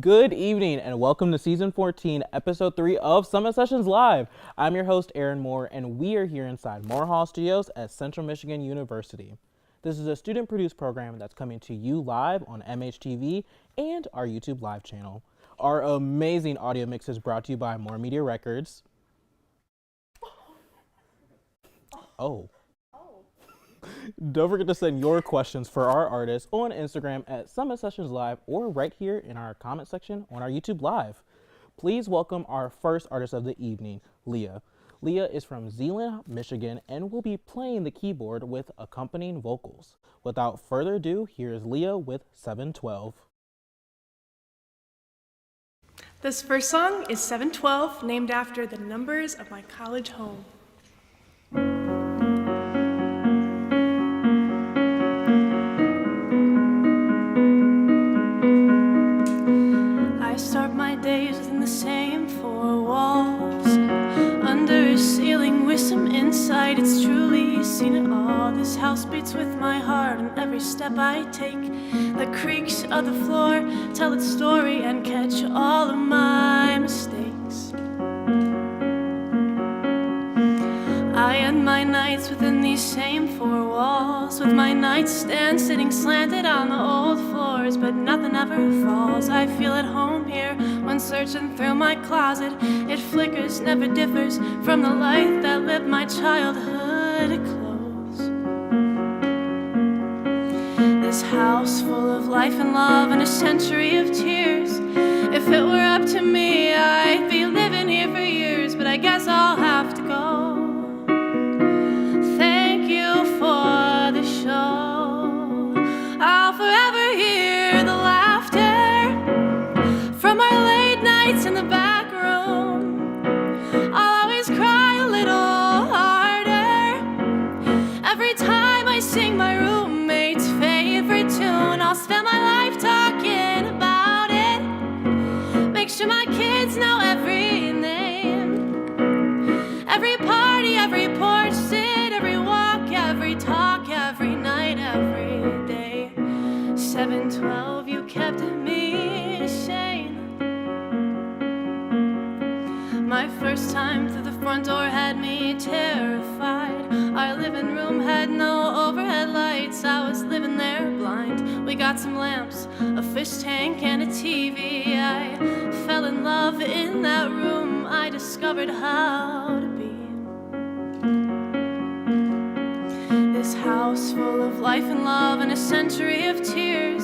Good evening and welcome to season 14, episode 3 of Summit Sessions Live. I'm your host, Aaron Moore, and we are here inside Moore Hall Studios at Central Michigan University. This is a student-produced program that's coming to you live on MHTV and our YouTube live channel. Our amazing audio mix is brought to you by More Media Records. Oh. Don't forget to send your questions for our artists on Instagram at Summit Sessions Live or right here in our comment section on our YouTube Live. Please welcome our first artist of the evening, Leah. Leah is from Zeeland, Michigan, and will be playing the keyboard with accompanying vocals. Without further ado, here is Leah with 712. This first song is 712, named after the numbers of my college home. I start my days within the same four walls, under a ceiling with some insight. It's truly seen it all. This house beats with my heart, and every step I take, the creaks of the floor tell its story and catch all of my mistakes. I end my nights within these same four walls, with my nightstand sitting slanted on the old floors, but nothing ever falls. I feel at home here when searching through my closet. It flickers, never differs from the light that lived my childhood close. This house full of life and love and a century of tears. If it were up to me, I'd be living here for years, but I guess I'll have to go. Thank you for the show. I'll forever hear the laughter from our late nights in the back room. I'll always cry a little harder every time I sing my roommate's favorite tune. I'll spend my life talking about it, make sure my kids know every name, every party, every porch sit, every walk, every talk, every night, every day. 712, you kept me sane. My first time through the front door had me terrified. Our living room had no overhead lights. I was living there blind. We got some lamps, a fish tank, and a TV. I fell in love in that room. I discovered how to be. This house full of life and love and a century of tears.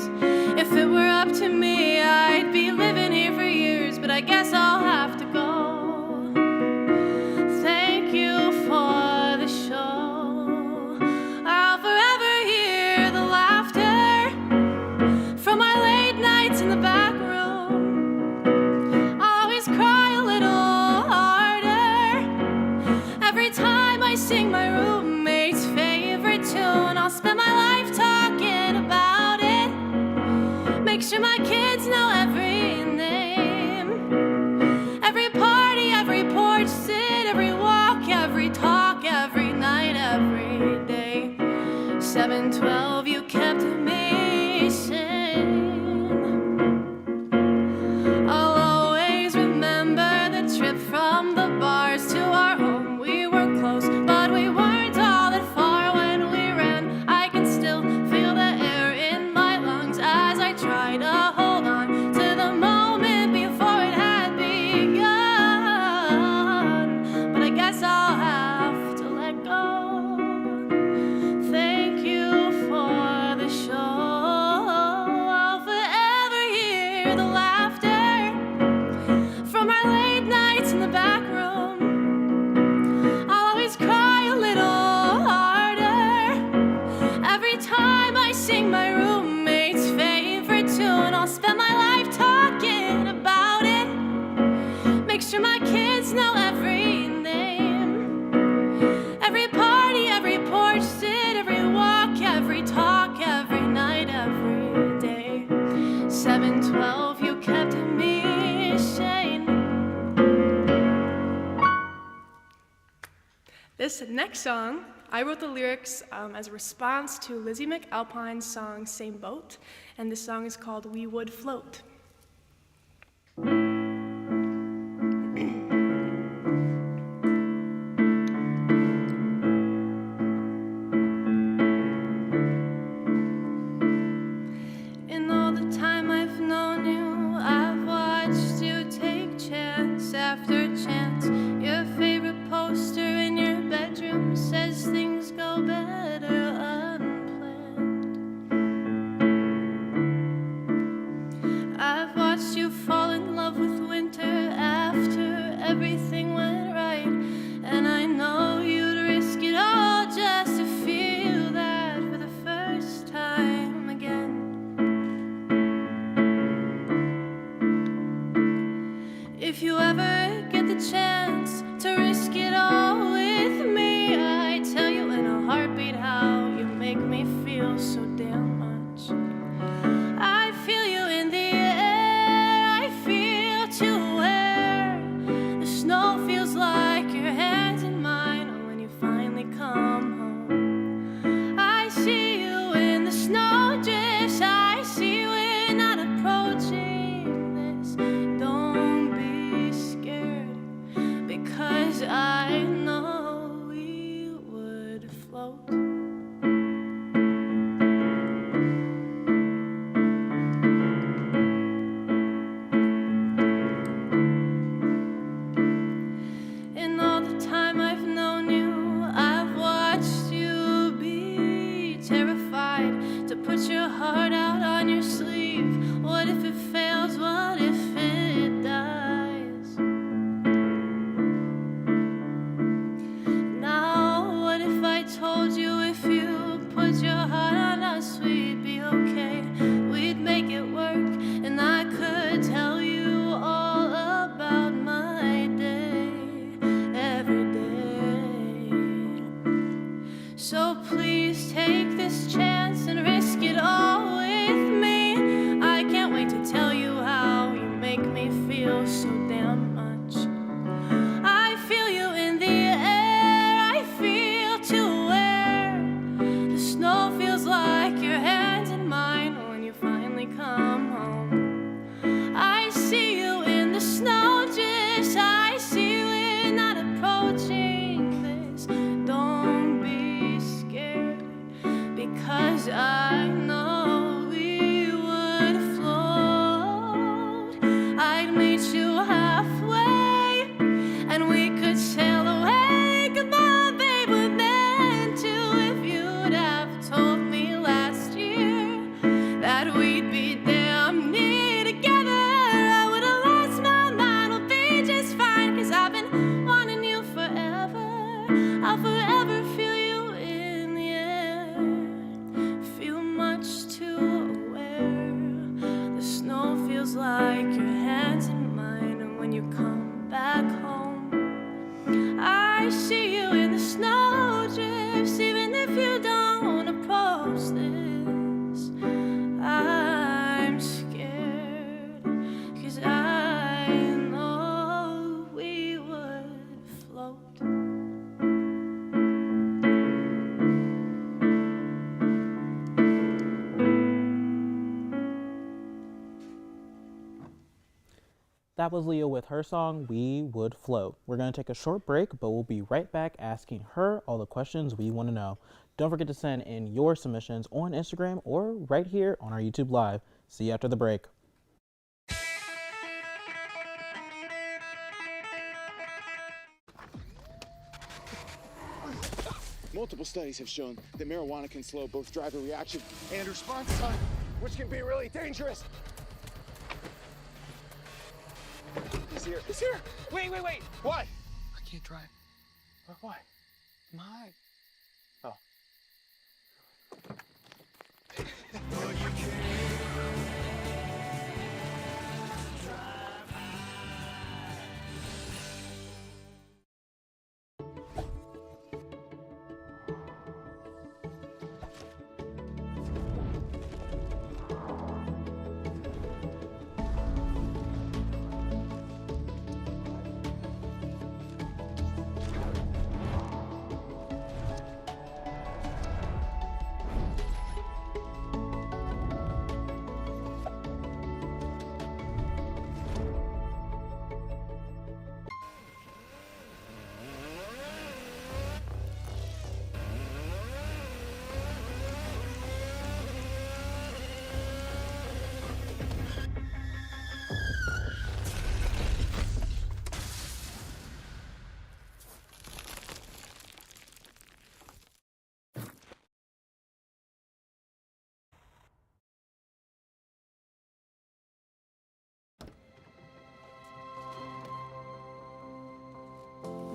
If it were up to me, I'd be living here for years, but I guess I'll have to go. Thank you for the show. I'll forever hear the laughter from our late nights in the back room. I'll always cry a little harder every time I sing my roommate's favorite tune. I'll spend my life talking about it, make sure my kids know every name, every party, every porch sit, every walk, every talk, every night, every day. 712, you kept me sane. I'll always remember the trip from the bars to our home. We weren't close, but we weren't all that far. When we ran, I can still feel the air in my lungs as I try to hold on to the moment before it had begun. But I guess I'll have to let go. Thank you for the show. I'll forever hear the laughter from our late nights in the back room. I'll always cry a little harder every time I sing my roommate's favorite tune. I'll spend my life talking about it, make sure my kids know every name, every party, every porch sit, every walk, every talk, every night, every day. 712, you kept me sane. This next song, I wrote the lyrics as a response to Lizzie McAlpine's song Same Boat, and this song is called We Would Float. watched you fall in love with winter after everything went right. And I know you'd risk it all just to feel that for the first time again. If you ever get the chance to risk it all with me, I tell you in a heartbeat how you make me feel so damn much. I feel you in the air, I feel too where the snow feels like your hands in mine when you finally come home. I see you in the snow drifts, I see we're not approaching this. Don't be scared, because I know we would float. In all the time I've known you, I've watched you be terrified to put your heart out on your sleeve. What if it fails? What if it dies? Now, what if I told you if you put your heart on us, we'd be okay, we'd make it work, and I could tell you all about my day every day. So please take this chance and risk it all with me. I can't wait to tell you how you make me feel so damn much. I feel you in the air, I feel too where the snow feels like your hands in mine when you finally come home. I see you in the snow drifts, I see we're not approaching this. Don't be scared, because I know we would float. I'd meet you halfway and we could sail away. Come on, babe, we're meant to. If you'd have told me last year that we'd be damn near together, I would have lost my mind. We'll be just fine, 'cause I've been wanting you forever. I'll forever feel you in the air, feel much too aware. The snow feels like your hands in mine, and when you come back home, I see you in the snow drifts. Even if you don't approach this, I'm scared, 'cause I know we would float. That was Leah with her song, We Would Float. We're going to take a short break, but we'll be right back asking her all the questions we want to know. Don't forget to send in your submissions on Instagram or right here on our YouTube Live. See you after the break. Multiple studies have shown that marijuana can slow both driver reaction and response time, which can be really dangerous. He's here. He's here. Wait. What? I can't drive. Why? My. Oh.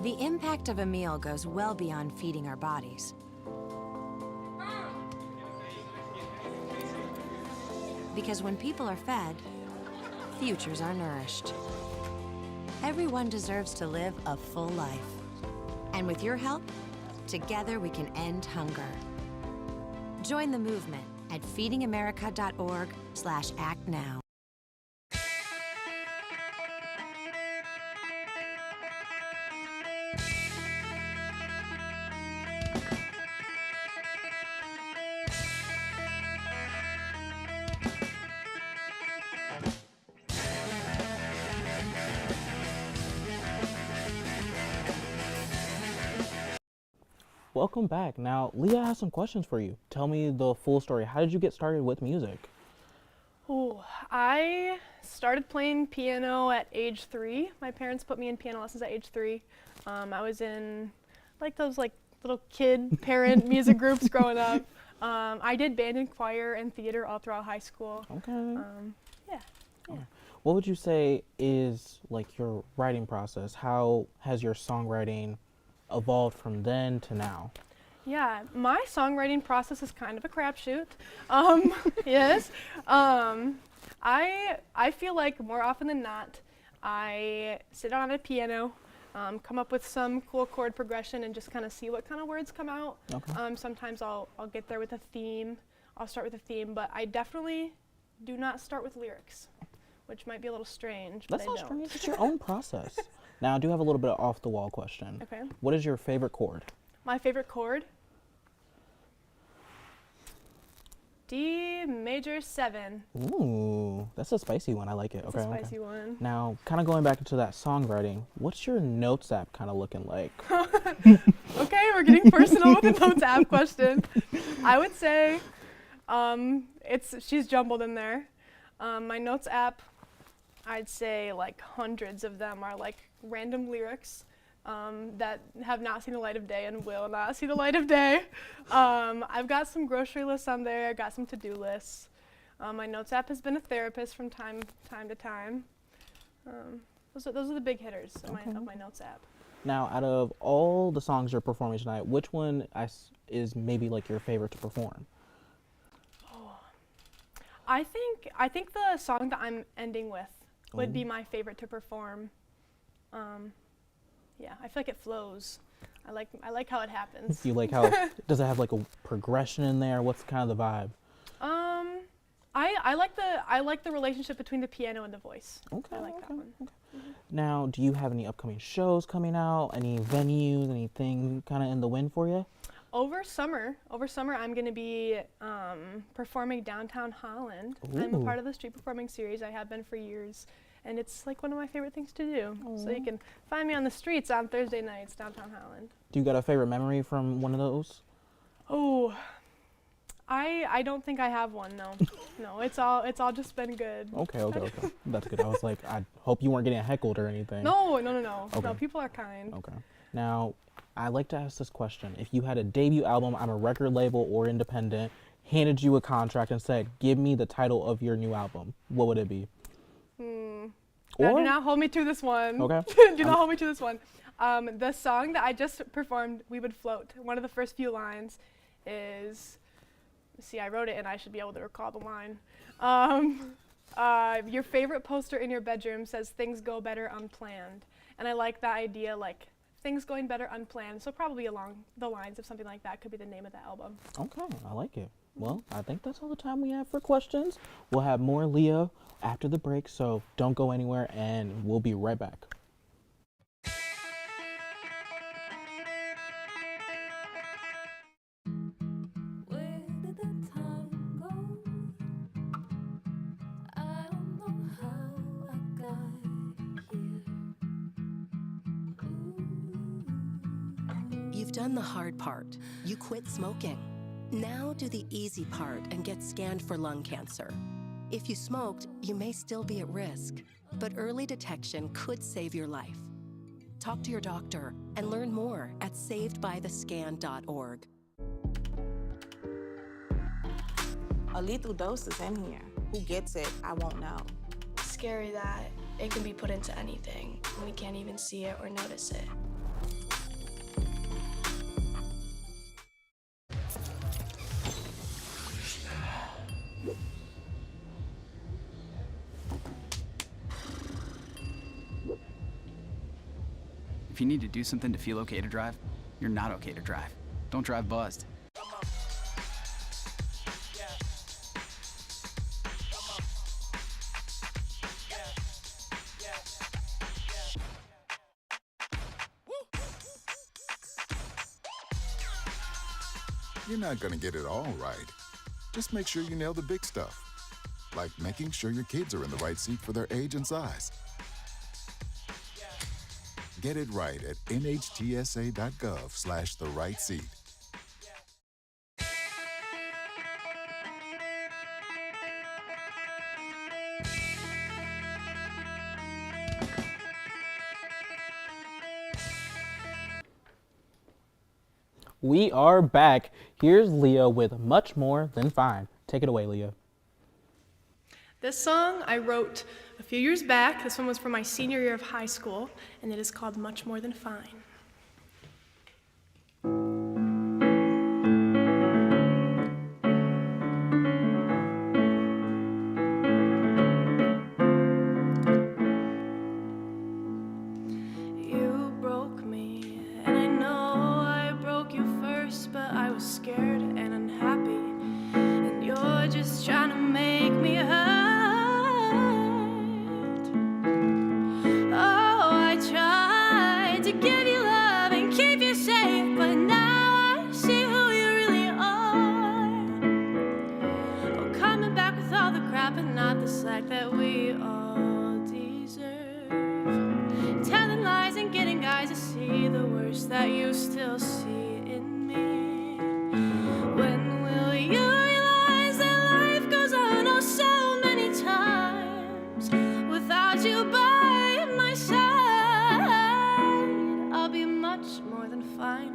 The impact of a meal goes well beyond feeding our bodies. Because when people are fed, futures are nourished. Everyone deserves to live a full life. And with your help, together we can end hunger. Join the movement at feedingamerica.org/actnow. Welcome back. Now, Leah has some questions for you. Tell me the full story. How did you get started with music? Oh, I started playing piano at age 3. My parents put me in piano lessons at age 3. I was in those little kid parent music groups growing up. I did band and choir and theater all throughout high school. Okay. Yeah. What would you say is like your writing process? How has your songwriting evolved from then to now? Yeah, my songwriting process is kind of a crapshoot. Yes. I feel like more often than not, I sit down at a piano, come up with some cool chord progression and just kind of see what kind of words come out. Okay. Sometimes I'll get there with a theme. I'll start with a theme, but I definitely do not start with lyrics, which might be a little strange, but That's I not don't. strange. It's your own process. Now, I do have a little bit of off-the-wall question. Okay. What is your favorite chord? My favorite chord? D major 7. Ooh, that's a spicy one. I like it. It's okay. a spicy one. Now, kind of going back into that songwriting, what's your notes app kind of looking like? Okay, we're getting personal with the notes app question. I would say she's jumbled in there. My notes app, I'd say like hundreds of them are like random lyrics that have not seen the light of day and will not see the light of day. I've got some grocery lists on there. I've got some to-do lists. My notes app has been a therapist from time to time. Those are the big hitters of my notes app. Now, out of all the songs you're performing tonight, which one is maybe like your favorite to perform? I think the song that I'm ending with would be my favorite to perform. Yeah, I feel like it flows. I like how it happens. Do you like how does it have like a progression in there? What's kind of the vibe? I like the relationship between the piano and the voice. Okay. I like that one. Okay. Now, do you have any upcoming shows coming out? Any venues? Anything kind of in the wind for you? Over summer, I'm going to be performing downtown Holland. I'm a part of the street performing series. I have been for years, and it's like one of my favorite things to do. So you can find me on the streets on Thursday nights downtown Holland. Do you got a favorite memory from one of those? Oh, I don't think I have one. No, no. It's all just been good. Okay. That's good. I was like, I hope you weren't getting heckled or anything. No. Okay. No, people are kind. Okay. Now, I like to ask this question. If you had a debut album on a record label or independent, handed you a contract and said, give me the title of your new album, what would it be? Do not hold me to this one. Okay. Do not hold me to this one. The song that I just performed, We Would Float, one of the first few lines is, see, I wrote it and I should be able to recall the line. Your favorite poster in your bedroom says things go better unplanned. And I like that idea, like, things going better unplanned, so probably along the lines of something like that could be the name of the album. Okay, I like it. Well, I think that's all the time we have for questions. We'll have more Leah after the break, so don't go anywhere, and we'll be right back. Where did the time go? I don't know how I got here. You've done the hard part. You quit smoking. Now do the easy part and get scanned for lung cancer. If you smoked, you may still be at risk, but early detection could save your life. Talk to your doctor and learn more at savedbythescan.org. A lethal dose is in here. Who gets it, I won't know. Scary that it can be put into anything and we can't even see it or notice it. If you need to do something to feel okay to drive, you're not okay to drive. Don't drive buzzed. You're not gonna get it all right. Just make sure you nail the big stuff, like making sure your kids are in the right seat for their age and size. Get it right at nhtsa.gov/the-right-seat. We are back. Here's Leah with Much More Than Fine. Take it away, Leah. This song I wrote a few years back. This one was from my senior year of high school, and it is called Much More Than Fine. You broke me, and I know I broke you first, but I was scared and unhappy, and you're just trying to make me hurt. Oh, I tried to give you love and keep you safe, but now I see who you really are. Oh, coming back with all the crap and not the slack that we all deserve. Telling lies and getting guys to see the worst that you still see in me. When will you realize that life goes on oh so many times without you by my side? I'll be much more than fine.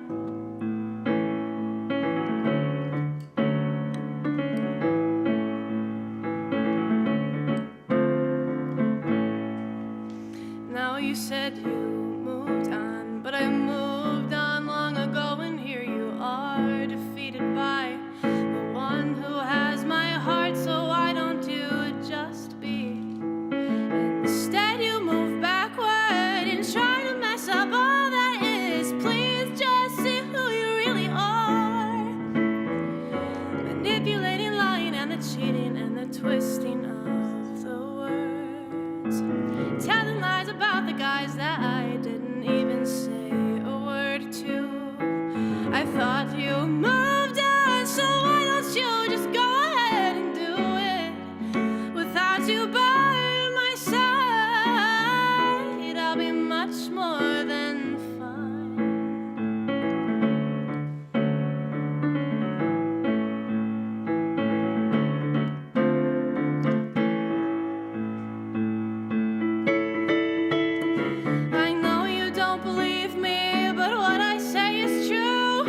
Now you said you moved on, but I moved on long ago, and here you are, defeated by the one who has my heart. So why don't you just be? Instead you move backward and try to mess up all that is. Please just see who you really are. Manipulating, lying, and the cheating, and the twisting of the words. Telling lies about the guys that I didn't even say a word to. I thought you moved on, so why don't you just go ahead and do it? Without you by my side, I'll be much more than fine. I know you don't believe me, but what I say is true.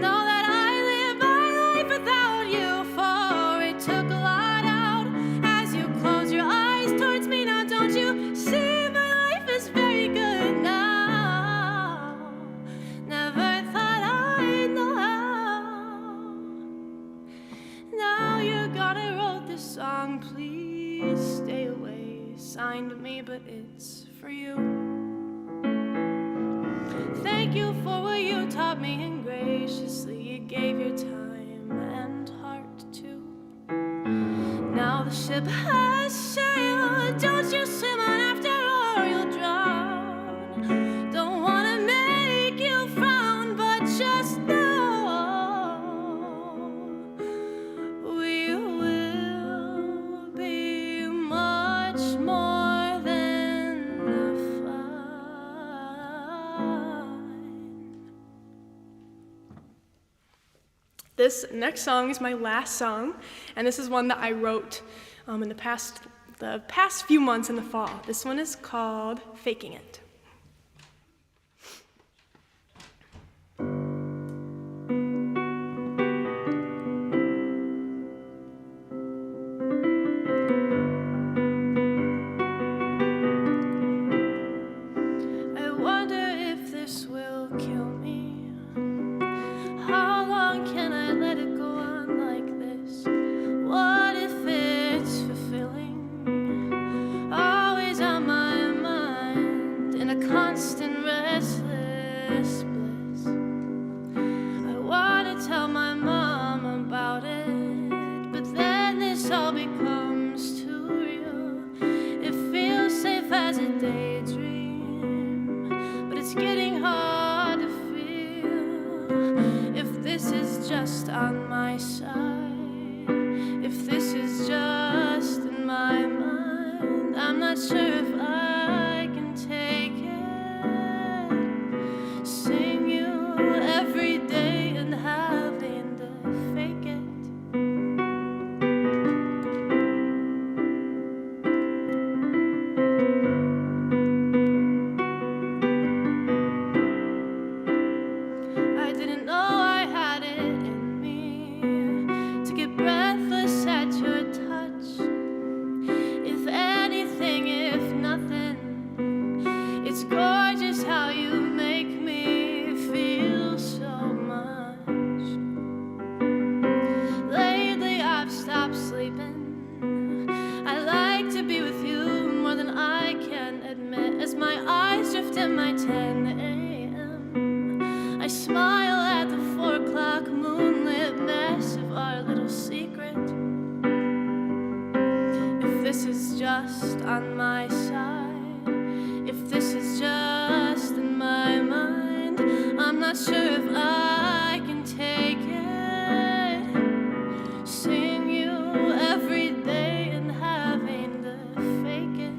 Know that I live my life without you, for it took a lot out as you close your eyes towards me. Now don't you see my life is very good now? Never thought I'd know how. Now you're gone, I wrote this song. Please stay away. Signed me, but it's for you. Thank you for what you taught me, and graciously you gave your time and heart too. Now the ship has sailed. Don't you swim on after or you'll drown. Don't wanna make you frown, but just know we will be much more than fine. This next song is my last song, and this is one that I wrote in the past few months in the fall. This one is called Faking It. I wonder if this will kill me. How long can I let it go on like this? What if it's fulfilling? Always on my mind, in a constant restless on my side, if this is just in my mind, I'm not sure if I can take it. Seeing you every day and having to fake it. I didn't know I had it in me to get breathless at your touch. If anything, if nothing, it's gorgeous how you make me feel so much. Lately I've stopped sleeping. I like to be with you more than I can admit. As my eyes drift in my 10 a.m., I smile at the 4 o'clock moonlit mess of our little secret. If this is just on my side, if this is just in my mind, I'm not sure if I can take it. Seeing you every day and having to fake it.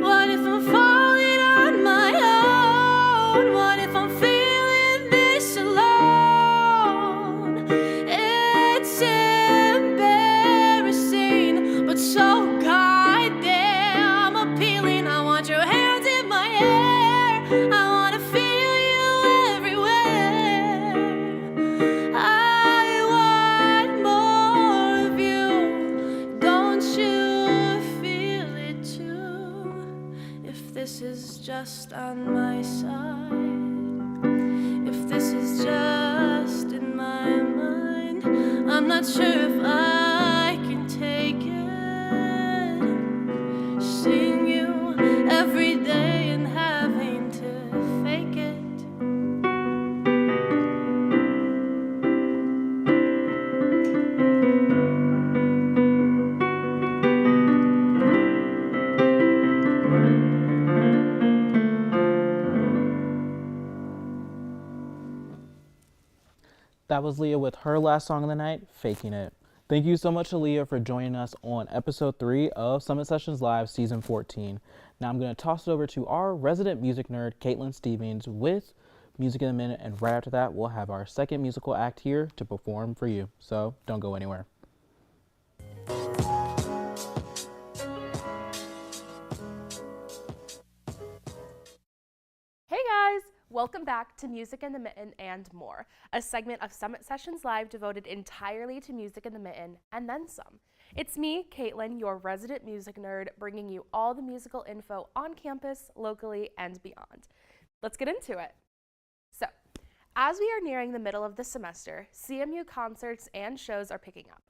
What if I'm falling on my own? What if I'm feeling this alone? It's embarrassing, but so goddamn appealing. I want your hands in my hair. I want to feel you everywhere. I want more of you. Don't you feel it too? If this is just on my side, if this is just in my mind, I'm not sure if I can take it. Seeing you every day and having to fake it. That was Leah with her last song of the night, Faking It. Thank you so much to Leah for joining us on episode 3 of Summit Sessions Live season 14. Now I'm going to toss it over to our resident music nerd, Caitlin Stevens, with Music in a Minute, and right after that we'll have our second musical act here to perform for you. So don't go anywhere. Hey guys! Welcome back to Music in the Mitten and More, a segment of Summit Sessions Live devoted entirely to music in the mitten and then some. It's me, Caitlin, your resident music nerd, bringing you all the musical info on campus, locally, and beyond. Let's get into it. So, as we are nearing the middle of the semester, CMU concerts and shows are picking up.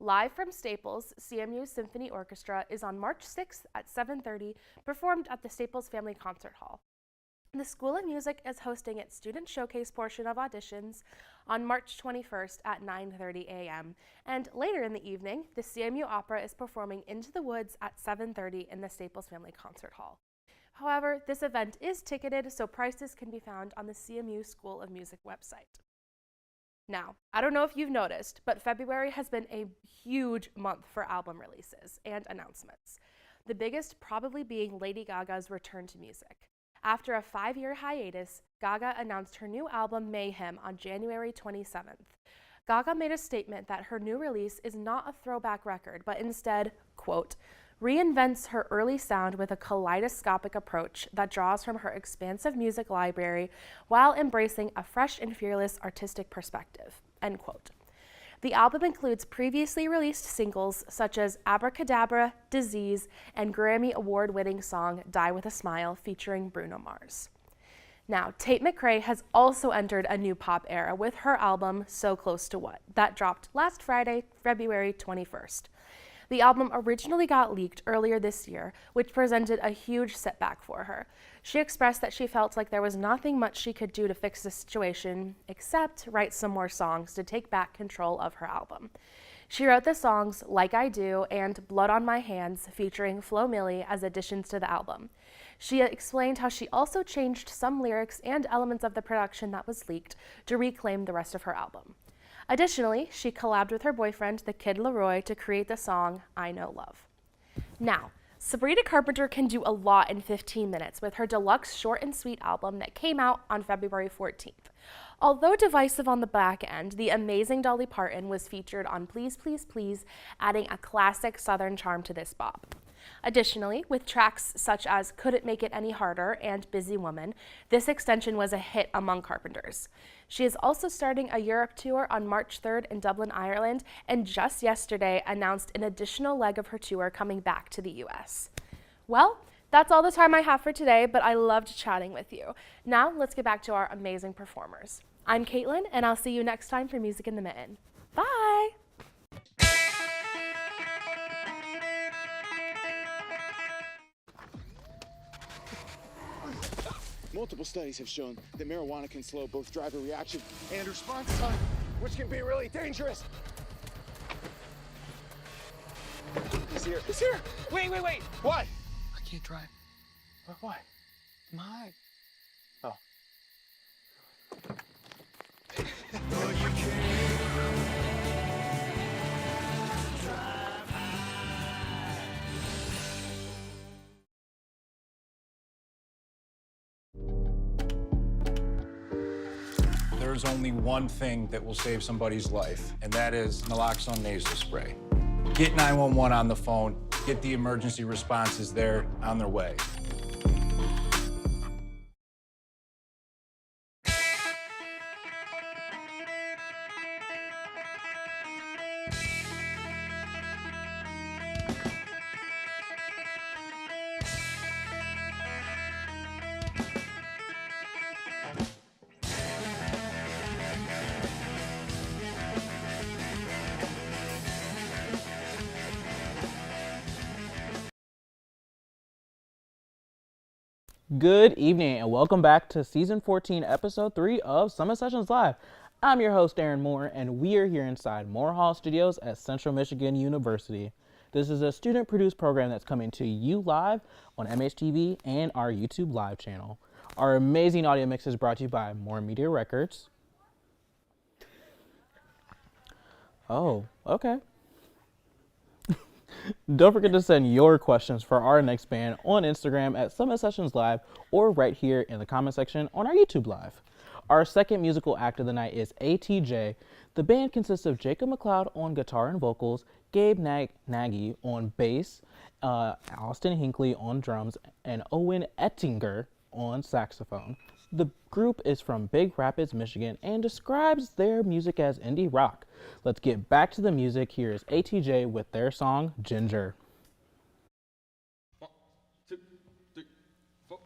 Live from Staples, CMU Symphony Orchestra is on March 6th at 7:30, performed at the Staples Family Concert Hall. The School of Music is hosting its student showcase portion of auditions on March 21st at 9:30 a.m. And later in the evening, the CMU Opera is performing Into the Woods at 7:30 in the Staples Family Concert Hall. However, this event is ticketed, so prices can be found on the CMU School of Music website. Now, I don't know if you've noticed, but February has been a huge month for album releases and announcements. The biggest probably being Lady Gaga's return to music. After a 5-year hiatus, Gaga announced her new album Mayhem on January 27th. Gaga made a statement that her new release is not a throwback record, but instead, quote, reinvents her early sound with a kaleidoscopic approach that draws from her expansive music library while embracing a fresh and fearless artistic perspective, end quote. The album includes previously released singles such as Abracadabra, Disease, and Grammy Award-winning song Die With a Smile featuring Bruno Mars. Now, Tate McRae has also entered a new pop era with her album So Close to What, that dropped last Friday, February 21st. The album originally got leaked earlier this year, which presented a huge setback for her. She expressed that she felt like there was nothing much she could do to fix the situation except write some more songs to take back control of her album. She wrote the songs Like I Do and Blood on My Hands, featuring Flo Milli, as additions to the album. She explained how she also changed some lyrics and elements of the production that was leaked to reclaim the rest of her album. Additionally, she collabed with her boyfriend, the Kid Laroi, to create the song I Know Love. Now, Sabrina Carpenter can do a lot in 15 minutes with her deluxe short and sweet album that came out on February 14th. Although divisive on the back end, the amazing Dolly Parton was featured on Please Please Please, adding a classic Southern charm to this bop. Additionally, with tracks such as Couldn't Make It Any Harder and Busy Woman, this extension was a hit among Carpenters. She is also starting a Europe tour on March 3rd in Dublin, Ireland, and just yesterday announced an additional leg of her tour coming back to the US. Well, that's all the time I have for today, but I loved chatting with you. Now, let's get back to our amazing performers. I'm Caitlin, and I'll see you next time for Music in the Mitten. Bye! Multiple studies have shown that marijuana can slow both driver reaction and response time, which can be really dangerous. He's here. He's here. Wait. What? I can't drive. Why? My. Oh. There's only one thing that will save somebody's life, and that is naloxone nasal spray. Get 911 on the phone, get the emergency responses there on their way. Good evening and welcome back to Season 14, Episode 3 of Summit Sessions Live. I'm your host, Aaron Moore, and we are here inside Moore Hall Studios at Central Michigan University. This is a student-produced program that's coming to you live on MHTV and our YouTube Live channel. Our amazing audio mix is brought to you by Moore Media Records. Oh, okay. Don't forget to send your questions for our next band on Instagram at Summit Sessions Live or right here in the comment section on our YouTube Live. Our second musical act of the night is ATJ. The band consists of Jacob McLeod on guitar and vocals, Gabe Nagy on bass, Austin Hinckley on drums, and Owen Ettinger on saxophone. The group is from Big Rapids, Michigan, and describes their music as indie rock. Let's get back to the music. Here is ATJ with their song, Ginger. 1, 2, 3, 4.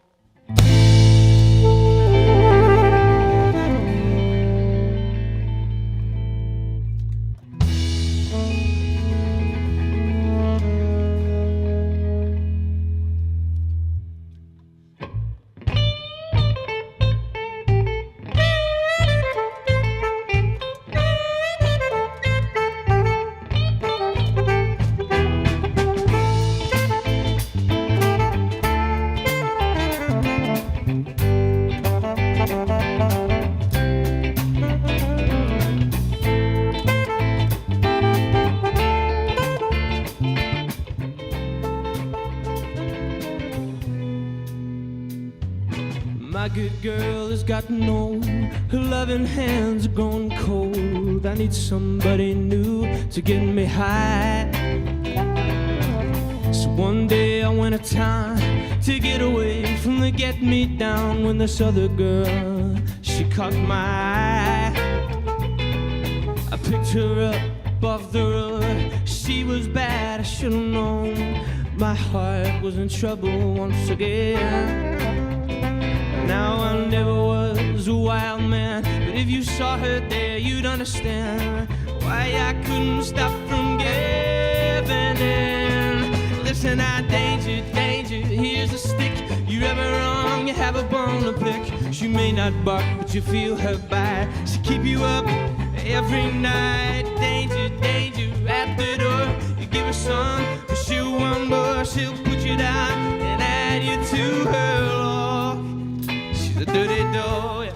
My good girl has gotten old, her loving hands are growing cold. I need somebody new to get me high. So one day I went to town to get away from the get me down, when this other girl, she caught my eye. I picked her up off the road, she was bad, I should've known. My heart was in trouble once again. Now I never was a wild man, but if you saw her there, you'd understand why I couldn't stop from giving in. Listen, danger, danger, here's a stick. You're ever wrong, you have a bone to pick. She may not bark, but you feel her bite. She keep you up every night. Danger, danger, some, but you want more, she'll put you down and add you to her log. She's a dirty dog, yeah.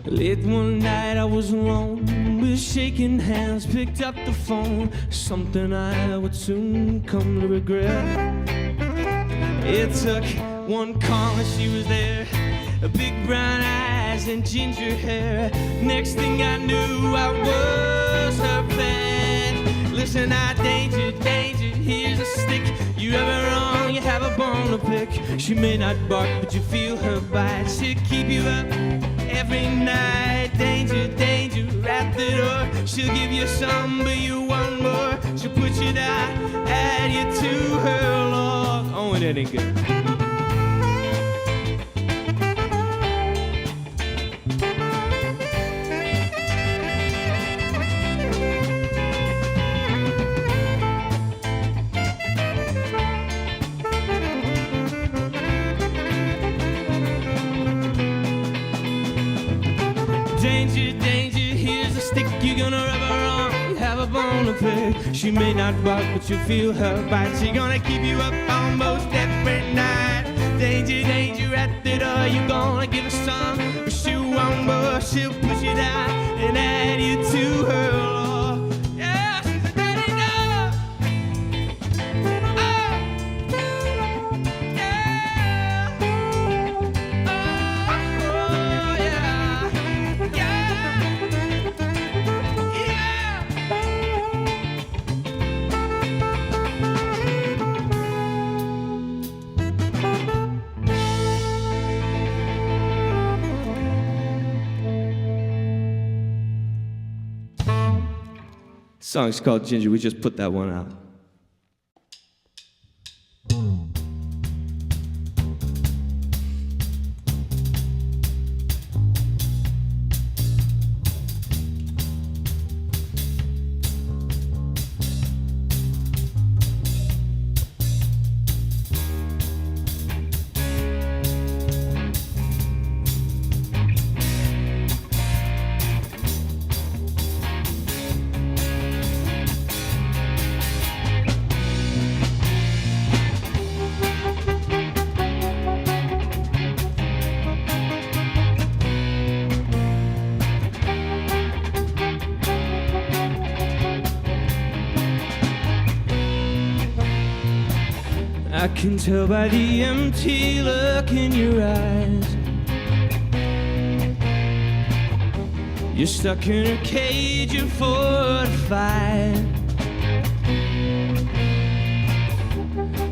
Late one night I was alone, with shaking hands, picked up the phone. Something I would soon come to regret. It took one call and she was there, big brown eyes and ginger hair. Next thing I knew I was her pet. Listen, I danger, danger, here's a stick. You have it wrong, you have a bone to pick. She may not bark, but you feel her bite. She'll keep you up every night. Danger, danger, at the door. She'll give you some, but you want more. She'll put you down, add you to her log. Oh, and that ain't good. Danger, danger, here's a stick, you're gonna rub her on. You have a bone to pick. She may not bark, but you feel her bite. She's gonna keep you up almost every night. Danger, danger, at the door. You're gonna give her some, but she won't more. She'll push you down and add you to her law. Yeah, she's a dirty dog. Oh, yeah. Oh, yeah. Song's called Ginger. We just put that one out. I can tell by the empty look in your eyes. You're stuck in a cage of fortified.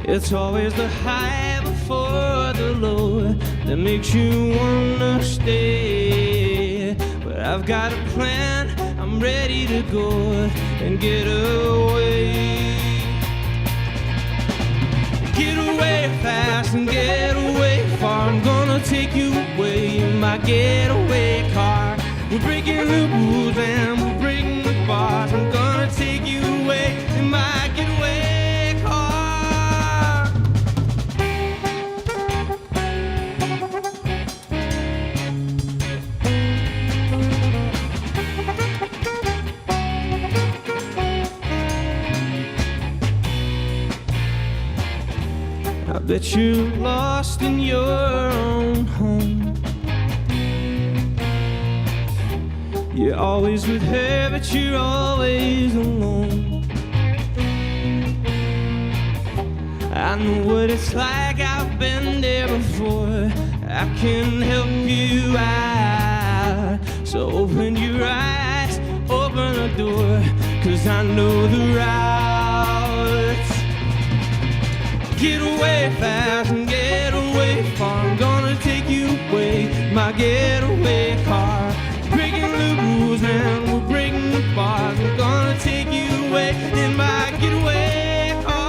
It's always the high before the low that makes you wanna stay. But I've got a plan, I'm ready to go and get away. Get away fast and get away far. I'm gonna take you away in my getaway car. We're breaking the rules and we're breaking the bars. I'm gonna take you away in my getaway car. I bet you're lost in your own home. You're always with her, but you're always alone. I know what it's like, I've been there before. I can help you out. So open your eyes, open the door, 'cause I know the route. Get away fast and get away far. I'm gonna take you away, my getaway car. Breaking the rules and we're breaking the bars. I'm gonna take you away in my getaway car.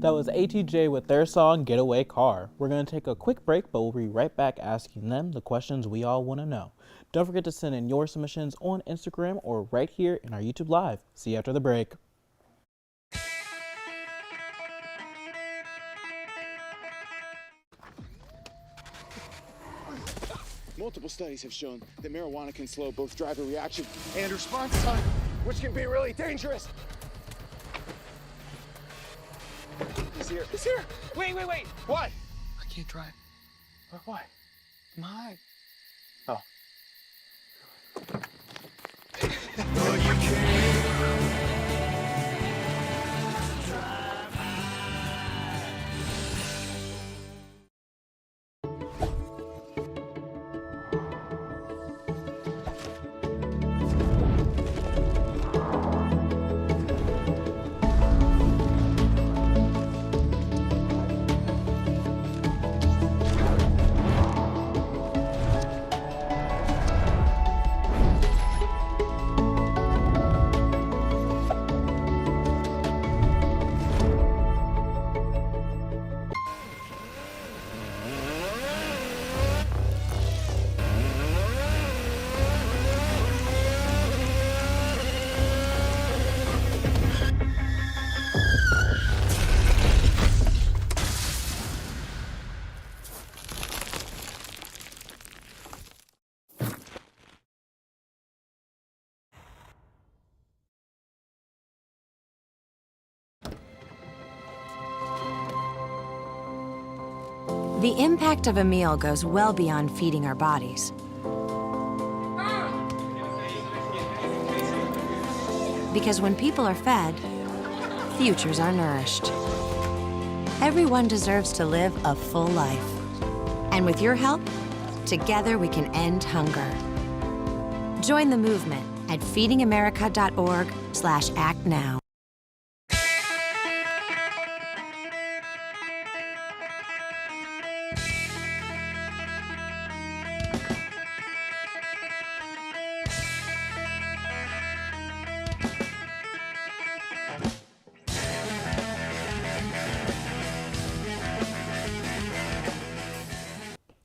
That was ATJ with their song Getaway Car. We're going to take a quick break, but we'll be right back asking them the questions we all want to know. Don't forget to send in your submissions on Instagram or right here in our YouTube Live. See you after the break. Multiple studies have shown that marijuana can slow both driver reaction and response time, which can be really dangerous. He's here. He's here. Wait. What? I can't drive. Why? My. Oh. The impact of a meal goes well beyond feeding our bodies. Because when people are fed, futures are nourished. Everyone deserves to live a full life. And with your help, together we can end hunger. Join the movement at feedingamerica.org/actnow.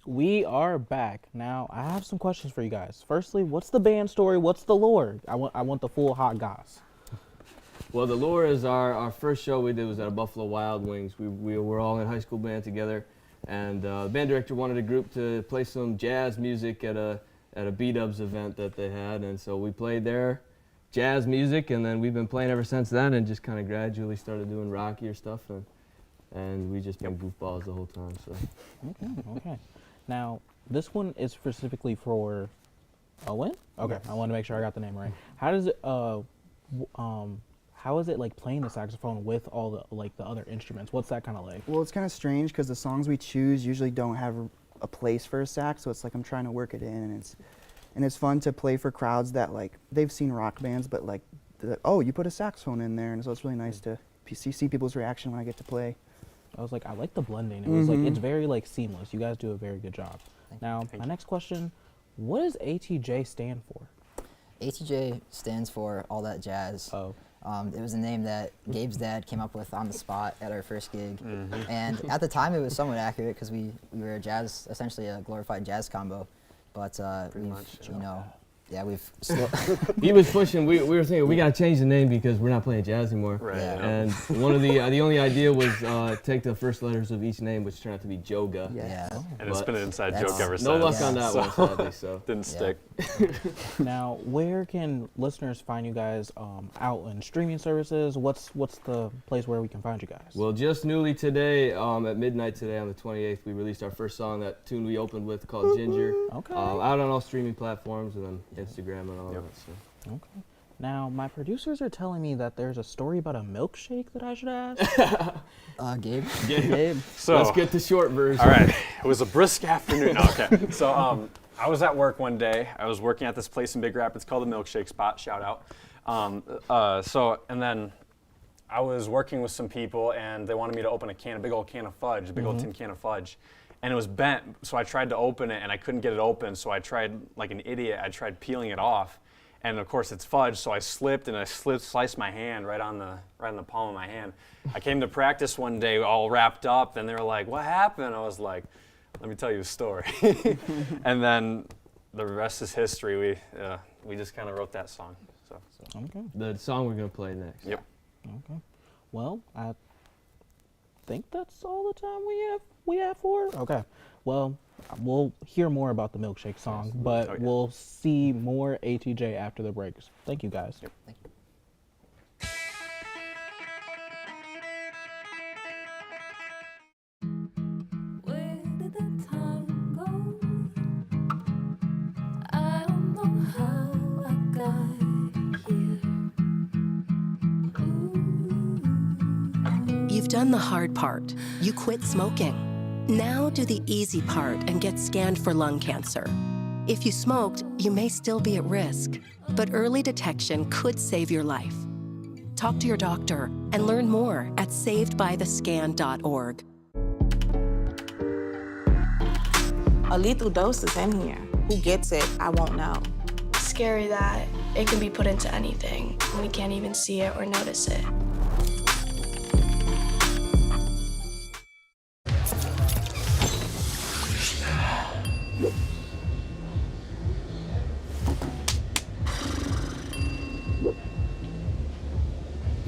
We are back. Now, I have some questions for you guys. Firstly, what's the band story? What's the lore? I want the full hot goss. Well, the lore is our first show we did was at a Buffalo Wild Wings. We were all in high school band together, and the band director wanted a group to play some jazz music at a B-Dubs event that they had, and so we played their jazz music, and then we've been playing ever since then, and just kind of gradually started doing rockier stuff, and we just been goofballs the whole time. So. Okay. Now, this one is specifically for Owen? Okay, yes. I want to make sure I got the name right. How does it, how is it like playing the saxophone with all the, like the other instruments? What's that kind of like? Well, it's kind of strange because the songs we choose usually don't have a place for a sax, so it's like I'm trying to work it in, and it's fun to play for crowds that like, they've seen rock bands, but like, oh, you put a saxophone in there, and so it's really nice to see people's reaction when I get to play. I was like, I like the blending. It was like, it's very like seamless. You guys do a very good job. Now, my next question, what does ATJ stand for? ATJ stands for All That Jazz. Oh. It was a name that Gabe's dad came up with on the spot at our first gig. And at the time it was somewhat accurate because we were a jazz, essentially a glorified jazz combo. But we've He was pushing. We were thinking we gotta change the name because we're not playing jazz anymore. Right. Yeah. And one of the only idea was take the first letters of each name, which turned out to be Joga. Yeah. And it's been an inside joke ever since. No luck on that one, sadly. So didn't stick. Now, where can listeners find you guys out in streaming services? What's the place where we can find you guys? Well, just newly today, at midnight today on the 28th, we released our first song, that tune we opened with called Ginger. Okay. Out on all streaming platforms and then Instagram and all that. So. Okay. Now, my producers are telling me that there's a story about a milkshake that I should ask. Gabe. So let's get the short version. All right. It was a brisk afternoon. No, okay. So I was at work one day. I was working at this place in Big Rapids called the Milkshake Spot. Shout out. And then I was working with some people, and they wanted me to open a big old can of fudge, a big old tin can of fudge. And it was bent, so I tried to open it, and I couldn't get it open, so I tried, like an idiot, I tried peeling it off. And of course it's fudge, so I slipped and I sliced my hand right on the palm of my hand. I came to practice one day all wrapped up, and they were like, "What happened?" I was like, "Let me tell you a story." And then the rest is history. We just kind of wrote that song. So. Okay. The song we're gonna play next. Yep. Okay. Well, I think that's all the time we have for. Okay. Well, we'll hear more about the milkshake song, but we'll see more ATJ after the breaks. Thank you, guys. Yep. Thank you. Where did the time go? I don't know how I got here. You've done the hard part. You quit smoking. Now do the easy part and get scanned for lung cancer. If you smoked, you may still be at risk, but early detection could save your life. Talk to your doctor and learn more at savedbythescan.org. A lethal dose is in here. Who gets it, I won't know. Scary that it can be put into anything, and we can't even see it or notice it.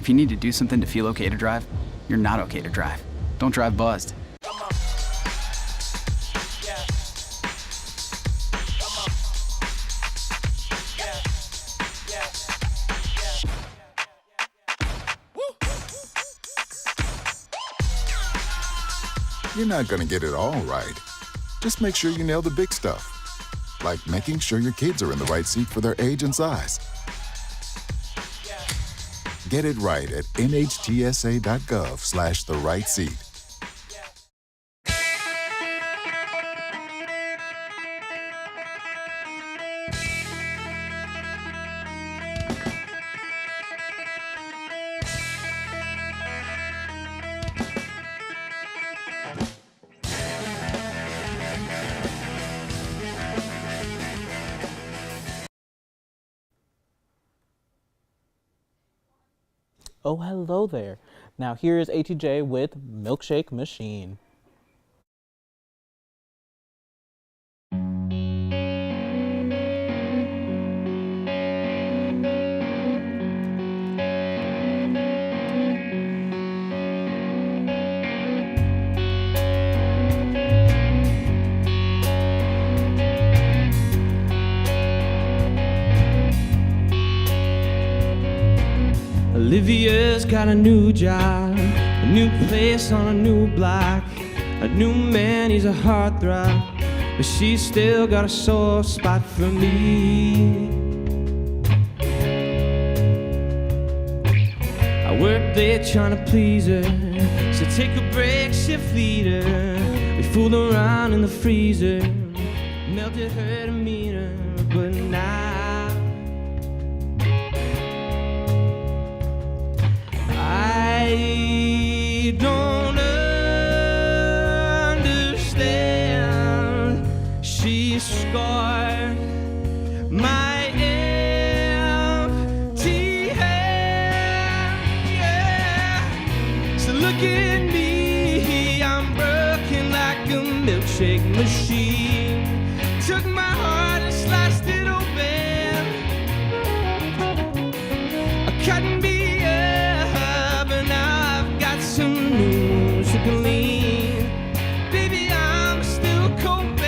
If you need to do something to feel okay to drive, you're not okay to drive. Don't drive buzzed. You're not gonna get it all right. Just make sure you nail the big stuff, like making sure your kids are in the right seat for their age and size. Get it right at nhtsa.gov/the-right-seat. Oh, hello there. Now here is ATJ with Milkshake Machine. Olivia's got a new job, a new place on a new block, a new man, he's a heartthrob, but she's still got a soft spot for me. I worked late trying to please her, so take a break, shift leader. We fooled around in the freezer, melted her demeanor, but now I don't understand. She scarred my empty hand. Yeah. So look at me, I'm broken like a milkshake machine. Took my heart and sliced it open. I couldn't be some news to glean. Baby, I'm still coping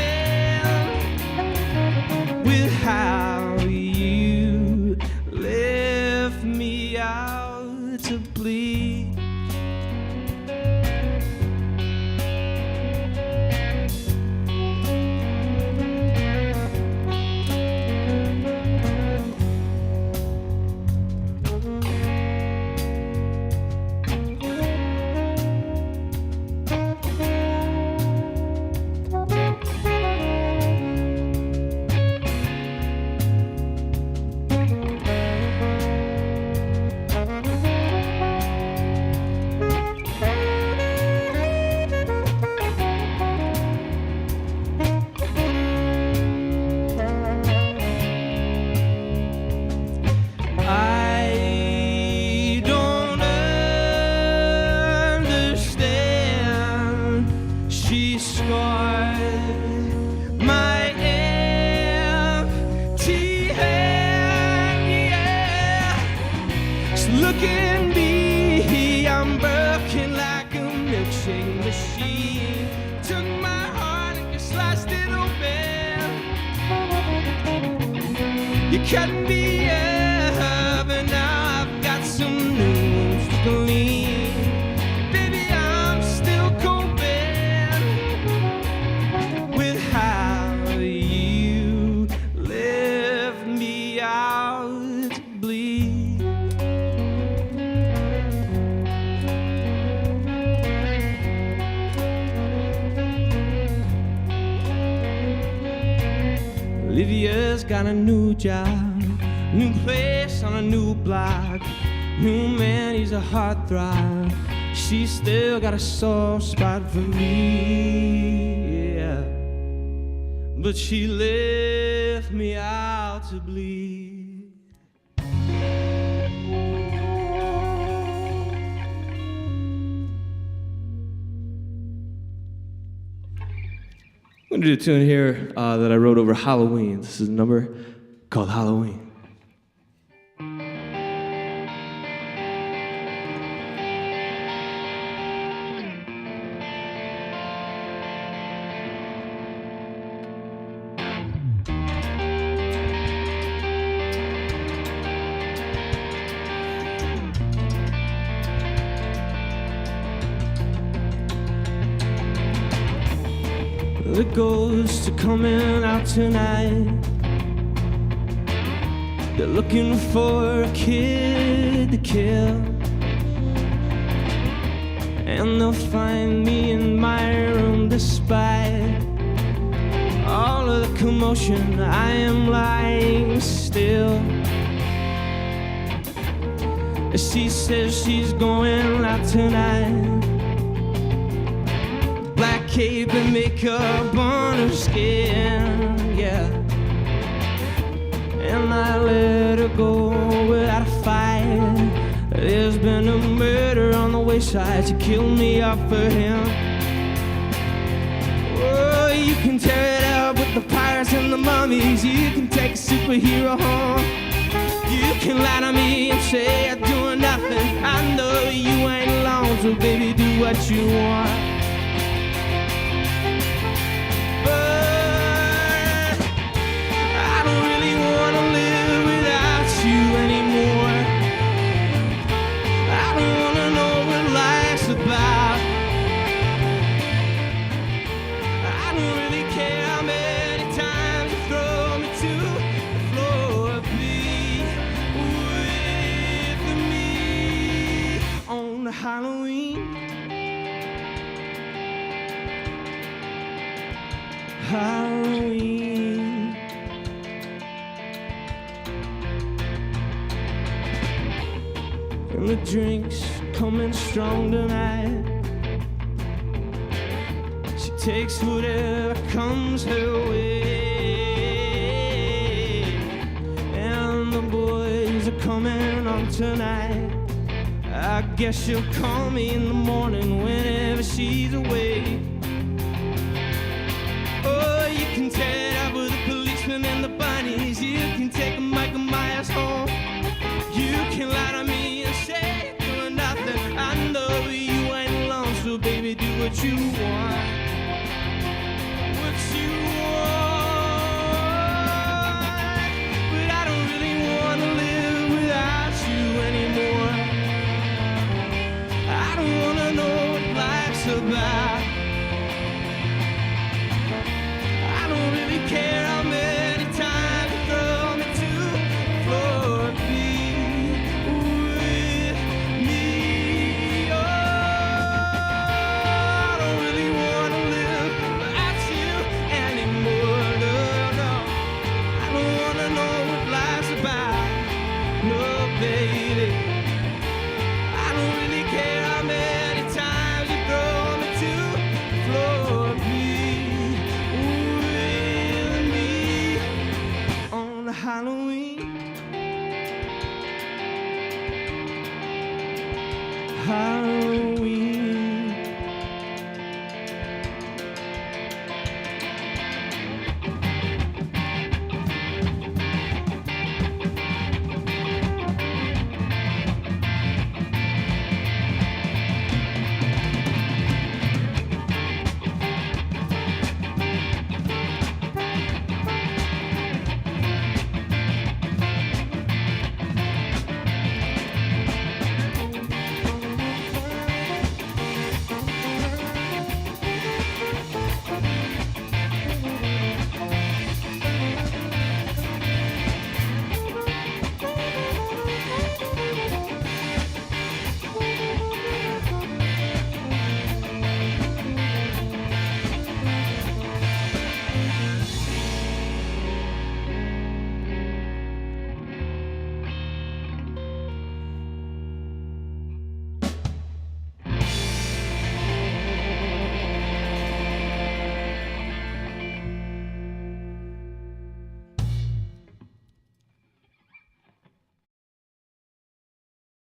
with how you left me out to bleed. scarred my empty hand, yeah. So look at me, I'm broken like a milkshake machine. Took my heart and you sliced it open. You cut me up and now I've got some new ones to clean. Baby, I'm still coping with how you left me out to bleed. Olivia's got a new job, new place on a new block, new man, he's a heartthrob. She's still got a soft spot for me, yeah. But she left me out to bleed. I'm gonna do a tune here that I wrote over Halloween. This is a number called Halloween. The ghosts are coming out tonight. They're looking for a kid to kill, and they'll find me in my room despite all of the commotion. I am lying still. She says she's going out tonight. Black cape and makeup on her skin, yeah. And I let her go without a fight. There's been a murder on the wayside. She killed me off for him. Oh, you can tear it up with the pirates and the mummies. You can take a superhero home. You can lie to me and say I'm doing nothing. I know you ain't alone, so baby, do what you want. Halloween, Halloween. And the drinks coming strong tonight. She takes whatever comes her way. And the boys are coming on tonight. I guess she'll call me in the morning whenever she's away. Oh, you can tear it up with the policemen and the bunnies. You can take a Michael Myers home. You can lie to me and say you're doing nothing. I know you ain't alone, so baby, do what you want. What you want. But I don't really want to live without you anymore. I don't wanna know what life's about. I don't really care how many times you throw me to the floor. Be with me. Oh, I don't really want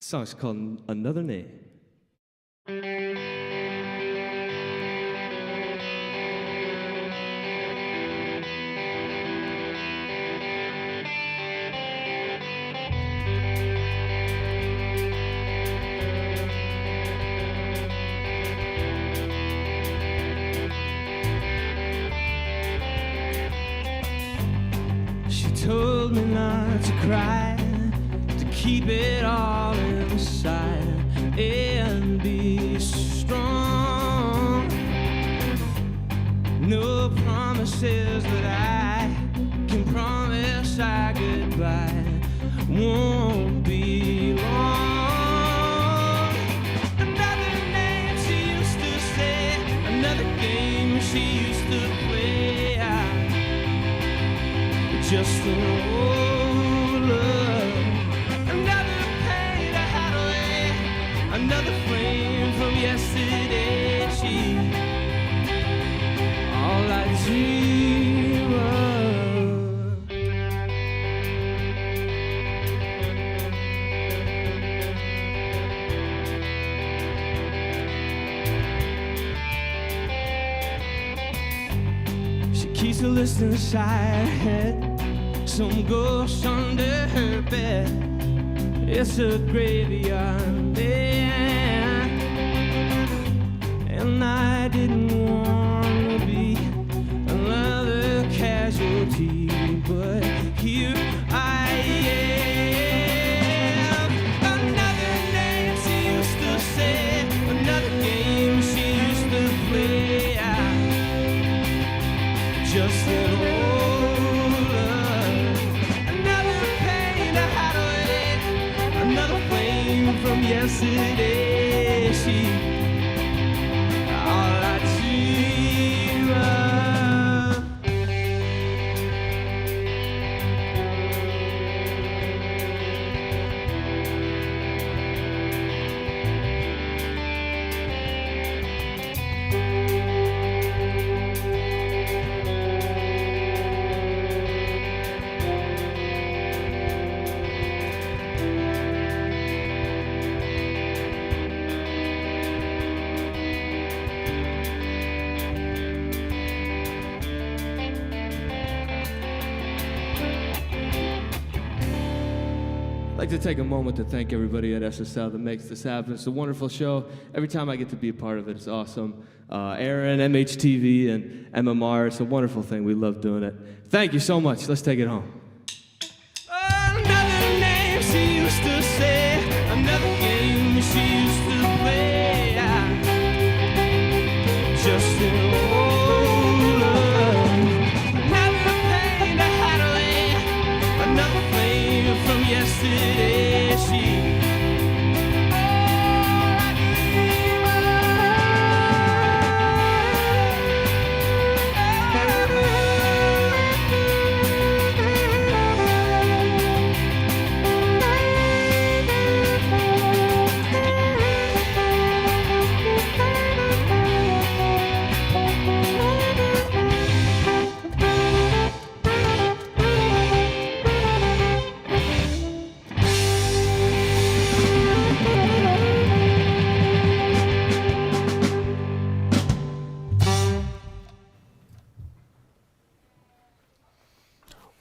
song's called Another Name. She told me not to cry, to keep it all inside and be strong. No promises that I can promise our goodbye won't be long. Another name she used to say, another game she used to play. Just an old love, another pain to hide away, another flame from yesterday. She, all I dream of. She keeps a list inside her head. Some ghost under her bed. It's a graveyard there, and I didn't want to be another casualty, but here I am. Another name she used to say, another game she used to play. Just an old love, another pain to hide away, another flame from yesterday. She, all I dream of. I'd like to take a moment to thank everybody at SSL that makes this happen. It's a wonderful show. Every time I get to be a part of it, it's awesome. Aaron, MHTV, and MMR, it's a wonderful thing. We love doing it. Thank you so much. Let's take it home. Another name she used to say, another game she used to play. Just an old love, another pain to hide away, another flame from yesterday. She, all I dream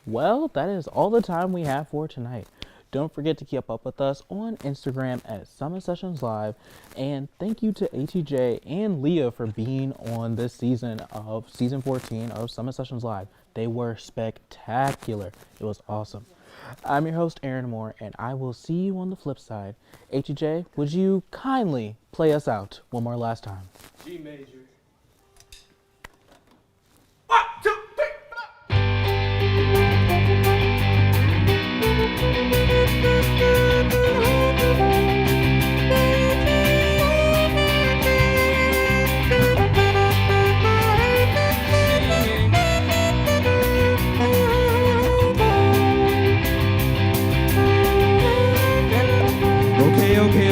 Well, that is all the time we have for tonight. Don't forget to keep up with us on Instagram at Summit Sessions Live. And thank you to ATJ and Leah for being on this season of season 14 of Summit Sessions Live. They were spectacular. It was awesome. I'm your host, Aaron Moore, and I will see you on the flip side. ATJ, would you kindly play us out one more last time? G major.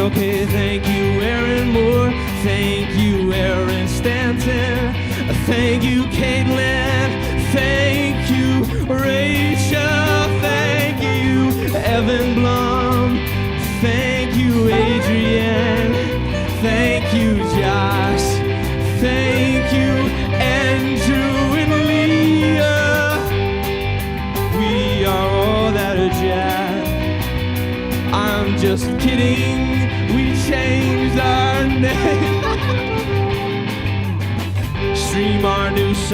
Okay, thank you, Aaron Moore. Thank you, Aaron Stanton. Thank you, Caitlin. Thank you, Rachel. Thank you, Evan Blum. Thank you,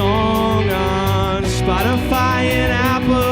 song on Spotify and Apple